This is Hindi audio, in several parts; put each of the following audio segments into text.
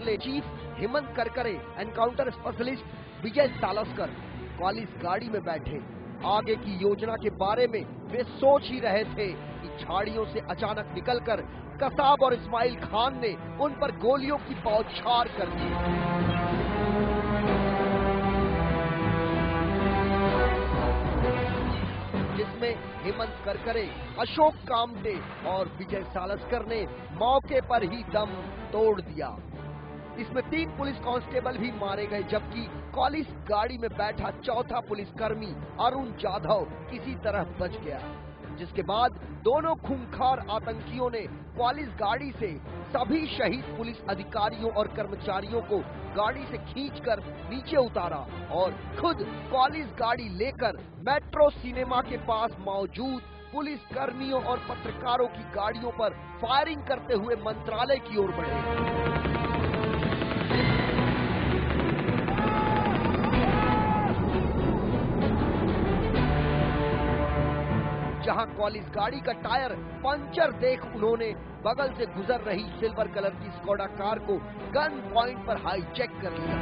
निकले chief Hemant Karkare, encounter specialist Vijay Salaskar कॉलिस गाड़ी में बैठे। आगे की योजना के बारे में वे सोच ही रहे थे कि झाड़ियों से अचानक निकलकर कसाब और इस्माइल खान ने उन पर गोलियों की बौछार कर दी। जिसमें हेमंत करकरे, अशोक कामटे और विजय सालस्कर ने मौके पर ही दम तोड़ दिया। इसमें 3 पुलिस कांस्टेबल भी मारे गए, जबकि कॉलिस गाड़ी में बैठा चौथा पुलिसकर्मी अरुण जाधव किसी तरह बच गया। जिसके बाद दोनों खूंखार आतंकियों ने कॉलिस गाड़ी से सभी शहीद पुलिस अधिकारियों और कर्मचारियों को गाड़ी से खींचकर नीचे उतारा और खुद कॉलिस गाड़ी लेकर मेट्रो सिनेमा के पास मौजूद पुलिस कर्मियों और पत्रकारों की गाड़ियों पर फायरिंग करते हुए मंत्रालय की ओर बढ़े। जहां कॉलिस गाड़ी का टायर पंचर देख उन्होंने बगल से गुजर रही सिल्वर कलर की स्कोडा कार को गन पॉइंट पर हाईजैक कर लिया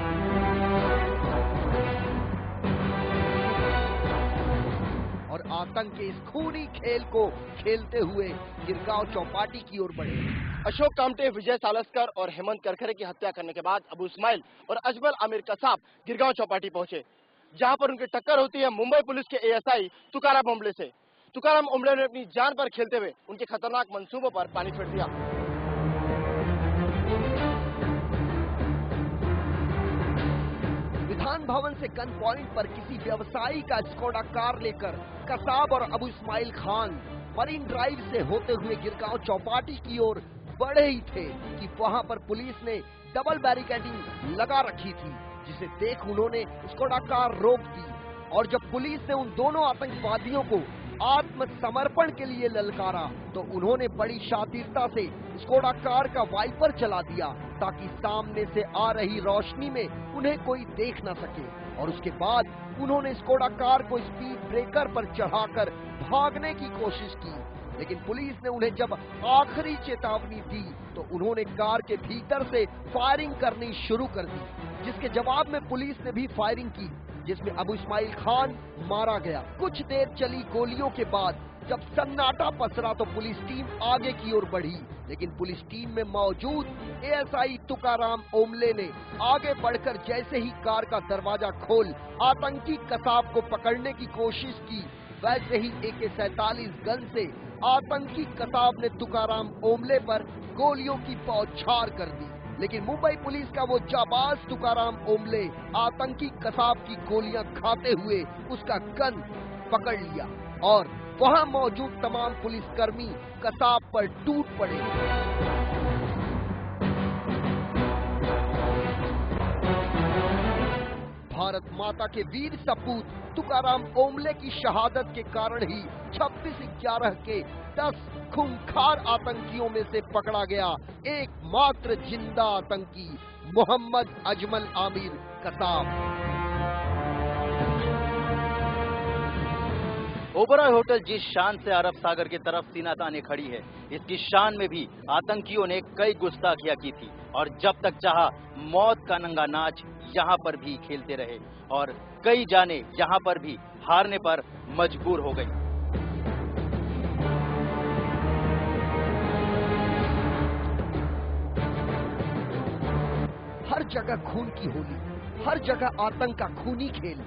और आतंक के इस खूनी खेल को खेलते हुए गिरगांव चौपाटी की ओर बढ़े। अशोक कामटे, विजय सालस्कर और हेमंत करकरे की हत्या करने के बाद अबू इस्माइल और अजमल आमिर कसाब गिरगांव चौपाटी पहुंचे, जहां पर उनकी टक्कर होती है मुंबई पुलिस के एएसआई तुकाराम ओम्बले से। तुकाराम ओम्बले ने अपनी जान पर खेलते हुए उनके खतरनाक मंसूबों पर पानी फेर दिया। विधान भवन से गन पॉइंट पर किसी व्यवसायी का स्कोडा कार लेकर कसाब और अबू इस्माइल खान मरीन ड्राइव से होते हुए गिरगांव चौपाटी की ओर बढ़े ही थे कि वहां पर पुलिस ने डबल बैरिकेडिंग लगा रखी थी, जिसे देख उन्होंने स्कोडा कार रोक दी और जब पुलिस ने उन दोनों आतंकवादियों को आत्मसमर्पण के लिए ललकारा तो उन्होंने बड़ी शातिरता से स्कोडा कार का वाइपर चला दिया ताकि सामने से आ रही रोशनी में उन्हें कोई देख न सके और उसके बाद उन्होंने स्कोडा कार को स्पीड ब्रेकर पर चढ़ाकर भागने की कोशिश की। लेकिन पुलिस ने उन्हें जब आखिरी चेतावनी दी तो उन्होंने कार के भीतर से फायरिंग करनी शुरू कर दी, जिसके जवाब में पुलिस ने भी फायरिंग की, जिसमें अबू इस्माइल खान मारा गया। कुछ देर चली गोलियों के बाद जब सन्नाटा पसरा तो पुलिस टीम आगे की ओर बढ़ी, लेकिन पुलिस टीम में मौजूद एएसआई तुकाराम ओम्बले ने आगे बढ़कर जैसे ही कार का दरवाजा खोल आतंकी कसाब को पकड़ने की कोशिश की, वैसे ही AK-47 गन से आतंकी कसाब ने तुकाराम ओम्बले पर गोलियों की बौछार कर दी। लेकिन मुंबई पुलिस का वो जाबाज तुकाराम ओम्बले आतंकी कसाब की गोलियां खाते हुए उसका गन पकड़ लिया और वहां मौजूद तमाम पुलिसकर्मी कसाब पर टूट पड़े। भारत माता के वीर सपूत तुकाराम ओम्बले की शहादत के कारण ही 26/11 के 10 खूंखार आतंकियों में से पकड़ा गया एकमात्र जिंदा आतंकी मोहम्मद अजमल आमिर कसाब। ओबराय होटल जिस शान से अरब सागर की तरफ सीना ताने खड़ी है, इसकी शान में भी आतंकियों ने कई गुस्ताखियां की थी और जब तक चाहा मौत का नंगा नाच यहाँ पर भी खेलते रहे और कई जाने यहाँ पर भी हारने पर मजबूर हो गई। हर जगह खून की होली, हर जगह आतंक का खूनी खेल,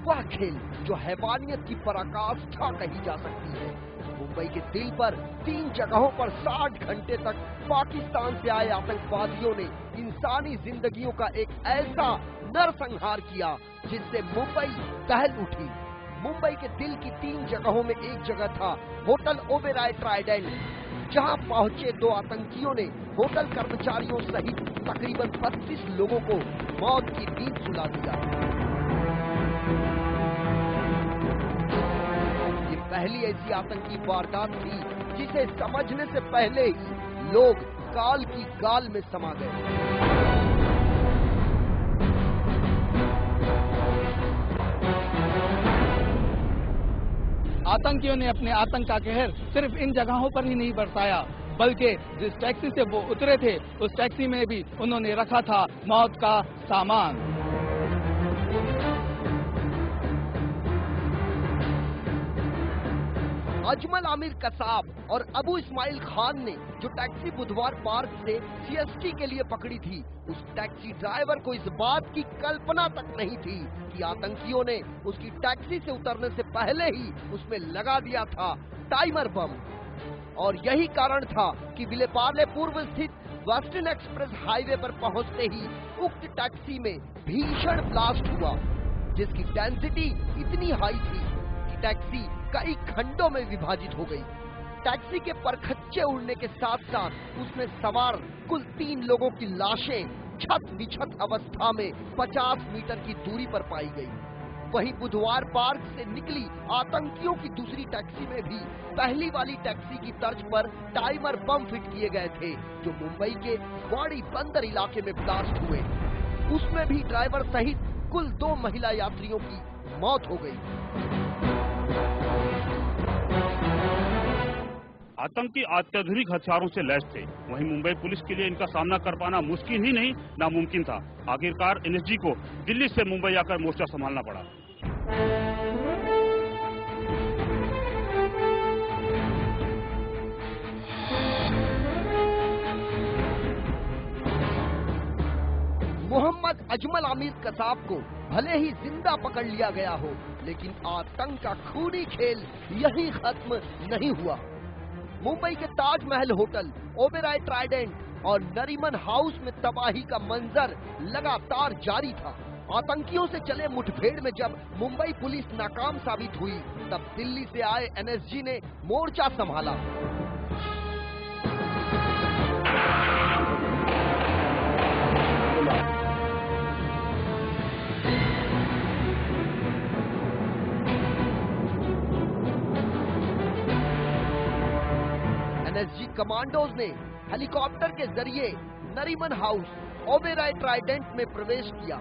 वह खेल जो हैवानियत की पराकाष्ठा कही जा सकती है। मुंबई के दिल पर 3 जगहों पर 60 घंटे तक पाकिस्तान से आए आतंकवादियों ने इंसानी जिंदगियों का एक ऐसा नरसंहार किया जिससे मुंबई दहल उठी। मुंबई के दिल की 3 जगहों में एक जगह था होटल ओबेरॉय ट्राइडेंट, जहां पहुंचे 2 आतंकियों ने होटल कर्मचारियों सहित तकरीबन 32 लोगों को मौत की नींद सुला दिया। ये पहली ऐसी आतंकी वारदात थी जिसे समझने से पहले ही लोग काल की गाल में समा गए। आतंकियों ने अपने आतंक का कहर सिर्फ इन जगहों पर ही नहीं बरसाया, बल्कि जिस टैक्सी से वो उतरे थे उस टैक्सी में भी उन्होंने रखा था मौत का सामान। अजमल आमिर कसाब और अबू इस्माइल खान ने जो टैक्सी बुधवार पार्क से सीएसटी के लिए पकड़ी थी, उस टैक्सी ड्राइवर को इस बात की कल्पना तक नहीं थी कि आतंकियों ने उसकी टैक्सी से उतरने से पहले ही उसमें लगा दिया था टाइमर बम। और यही कारण था कि विलेपार्ले पूर्व स्थित वेस्टर्न एक्सप्रेस हाईवे पर पहुंचते ही उक्त टैक्सी में भीषण ब्लास्ट हुआ, जिसकी डेंसिटी इतनी हाई थी कि टैक्सी कई खंडों में विभाजित हो गई। टैक्सी के परखच्चे उड़ने के साथ साथ उसमें सवार कुल 3 लोगों की लाशें छत बिछत अवस्था में 50 मीटर की दूरी पर पाई गई। वहीं बुधवार पार्क से निकली आतंकियों की दूसरी टैक्सी में भी पहली वाली टैक्सी की तर्ज पर टाइमर बम फिट किए गए थे, जो मुंबई के वाड़ी बंदर इलाके में ब्लास्ट हुए। उसमें भी ड्राइवर सहित कुल 2 महिला यात्रियों की मौत हो गई। आतंकी अत्याधुनिक हथियारों से लैस थे, वहीं मुंबई पुलिस के लिए इनका सामना कर पाना मुश्किल ही नहीं नामुमकिन था। आखिरकार एनएसजी को दिल्ली से मुंबई आकर मोर्चा संभालना पड़ा। मोहम्मद अजमल आमिर कसाब को भले ही जिंदा पकड़ लिया गया हो, लेकिन आतंक का खूनी खेल यहीं खत्म नहीं हुआ। मुंबई के ताजमहल होटल, ओबेरॉय ट्राइडेंट और नरीमन हाउस में तबाही का मंजर लगातार जारी था। आतंकियों से चले मुठभेड़ में जब मुंबई पुलिस नाकाम साबित हुई, तब दिल्ली से आए एनएसजी ने मोर्चा संभाला। एनएसजी कमांडोज ने हेलीकॉप्टर के जरिए नरीमन हाउस, ओबेरॉय ट्राइडेंट में प्रवेश किया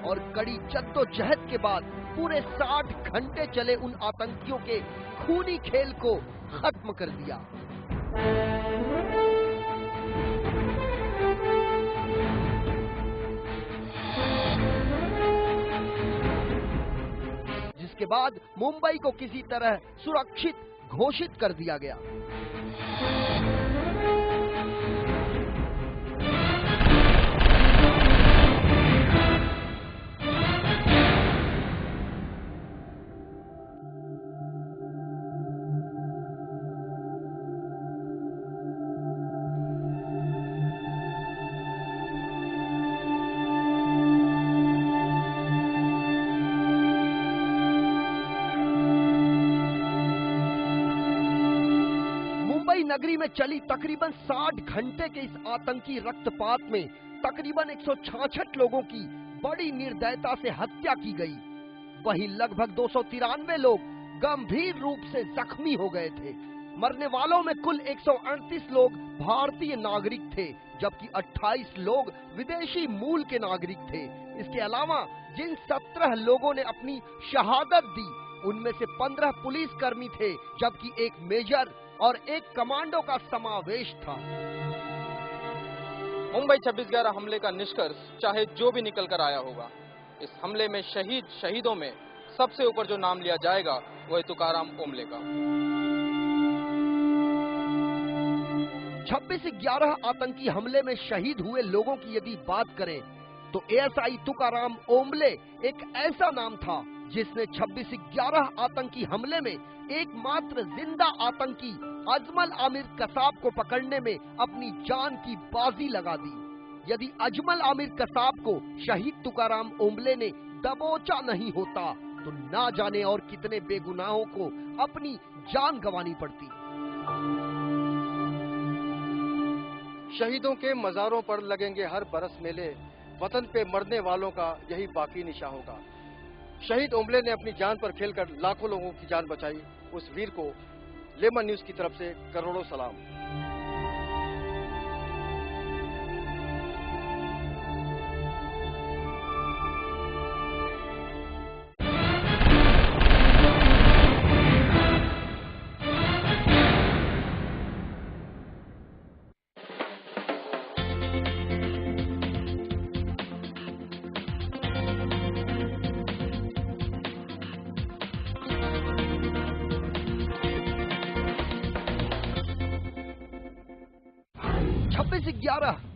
और कड़ी जद्दोजहद के बाद पूरे 60 घंटे चले उन आतंकियों के खूनी खेल को खत्म कर दिया। जिसके बाद मुंबई को किसी तरह सुरक्षित घोषित कर दिया गया। नगरी में चली तकरीबन 60 घंटे के इस आतंकी रक्तपात में तकरीबन 166 लोगों की बड़ी निर्दयता से हत्या की गई। वहीं लगभग 293 लोग गंभीर रूप से जख्मी हो गए थे। मरने वालों में कुल 138 लोग भारतीय नागरिक थे, जबकि 28 लोग विदेशी मूल के नागरिक थे। इसके अलावा जिन 17 लोगों ने अपनी शहादत दी, उनमें से 15 पुलिस कर्मी थे, जबकि एक मेजर और एक कमांडो का समावेश था। मुंबई 26/11 हमले का निष्कर्ष चाहे जो भी निकल कर आया होगा, इस हमले में शहीदों में सबसे ऊपर जो नाम लिया जाएगा वो है तुकाराम ओम्बले का। 26/11 आतंकी हमले में शहीद हुए लोगों की यदि बात करें तो एएसआई तुकाराम ओम्बले एक ऐसा नाम था जिसने 26/11 आतंकी हमले में एकमात्र जिंदा आतंकी अजमल आमिर कसाब को पकड़ने में अपनी जान की बाजी लगा दी। यदि अजमल आमिर कसाब को शहीद तुकाराम ओम्बले ने दबोचा नहीं होता तो ना जाने और कितने बेगुनाहों को अपनी जान गंवानी पड़ती। शहीदों के मजारों पर लगेंगे हर बरस मेले, वतन पे मरने वालों का यही बाकी निशा होगा। शहीद ओम्बले ने अपनी जान पर खेलकर लाखों लोगों की जान बचाई। उस वीर को लेमन न्यूज की तरफ से करोड़ों सलाम। 26-11